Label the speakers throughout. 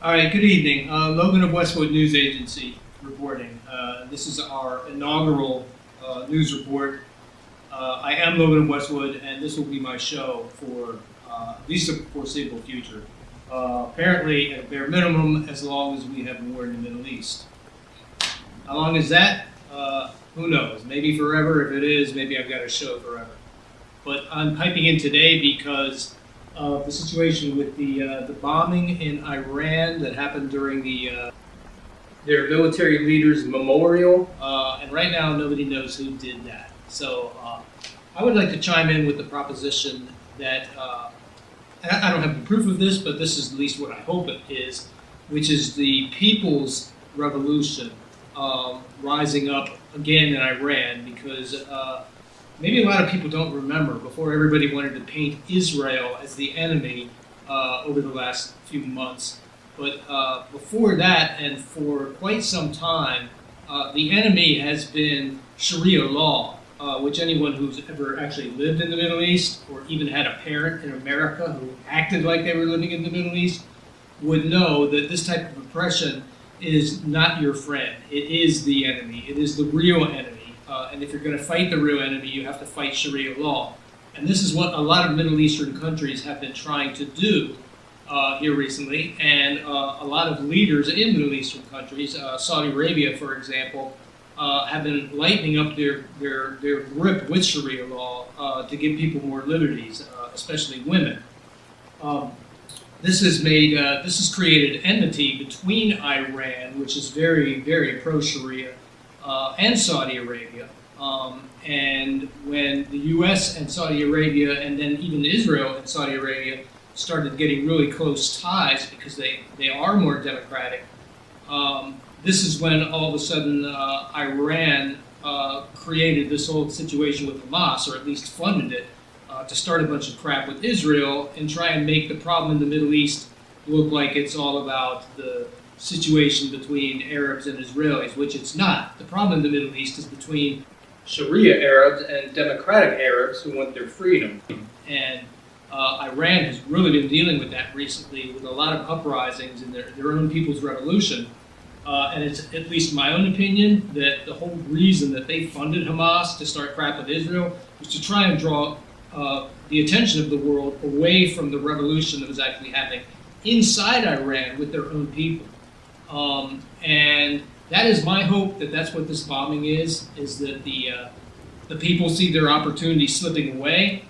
Speaker 1: All right, good evening. Logan of Westwood News Agency reporting. This is our inaugural news report. I am Logan of Westwood, and this will be my show for at least the foreseeable future. Apparently, at bare minimum, as long as we have war in the Middle East. How long is that? Who knows? Maybe forever. If it is, maybe I've got a show forever. But I'm piping in today because of the situation with the bombing in Iran that happened during their military leaders' memorial, and right now nobody knows who did that. So I would like to chime in with the proposition that I don't have the proof of this, but this is at least what I hope it is, which is the people's revolution rising up again in Iran, because maybe a lot of people don't remember, before everybody wanted to paint Israel as the enemy over the last few months. But before that, and for quite some time, the enemy has been Sharia law, which anyone who's ever actually lived in the Middle East, or even had a parent in America who acted like they were living in the Middle East, would know that this type of oppression is not your friend. It is the enemy. It is the real enemy. And if you're going to fight the real enemy, you have to fight Sharia law. And this is what a lot of Middle Eastern countries have been trying to do here recently. And a lot of leaders in Middle Eastern countries, Saudi Arabia, for example, have been lightening up their grip with Sharia law to give people more liberties, especially women. This has created enmity between Iran, which is very, very pro-Sharia, and Saudi Arabia. And when the U.S. and Saudi Arabia, and then even Israel and Saudi Arabia, started getting really close ties because they are more democratic, this is when all of a sudden Iran created this whole situation with Hamas, or at least funded it, to start a bunch of crap with Israel and try and make the problem in the Middle East look like it's all about the situation between Arabs and Israelis, which it's not. The problem in the Middle East is between Sharia Arabs and democratic Arabs who want their freedom. And Iran has really been dealing with that recently, with a lot of uprisings in their own people's revolution. And it's at least my own opinion that the whole reason that they funded Hamas to start crap with Israel was to try and draw the attention of the world away from the revolution that was actually happening inside Iran with their own people. And that is my hope, that that's what this bombing is that the people see their opportunity slipping away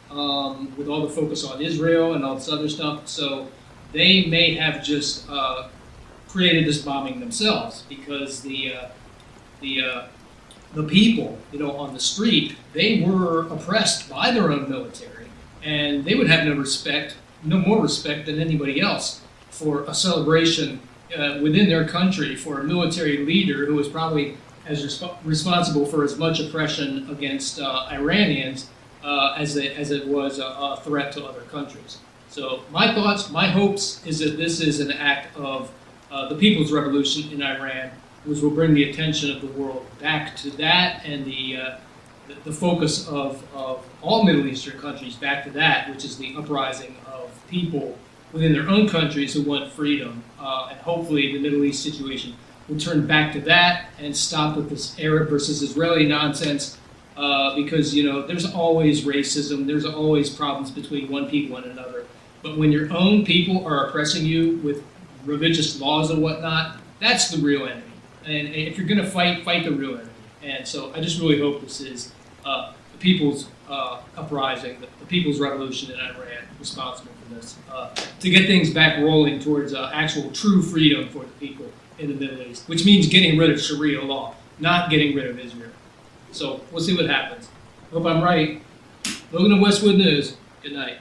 Speaker 1: with all the focus on Israel and all this other stuff. So they may have just created this bombing themselves, because the people, on the street, they were oppressed by their own military, and they would have no more respect than anybody else for a celebration within their country for a military leader who was probably as responsible for as much oppression against Iranians as it was a threat to other countries. So my thoughts, my hopes is that this is an act of the people's revolution in Iran, which will bring the attention of the world back to that, and the focus of all Middle Eastern countries back to that, which is the uprising of people within their own countries who want freedom. And hopefully the Middle East situation will turn back to that and stop with this Arab versus Israeli nonsense, because there's always racism, there's always problems between one people and another. But when your own people are oppressing you with religious laws and whatnot, that's the real enemy. And if you're going to fight the real enemy. And so I just really hope this is the people's uprising, the people's revolution in Iran responsible for this, to get things back rolling towards actual true freedom for the people in the Middle East, which means getting rid of Sharia law, not getting rid of Israel. So we'll see what happens. Hope I'm right. Logan of Westwood News. Good night.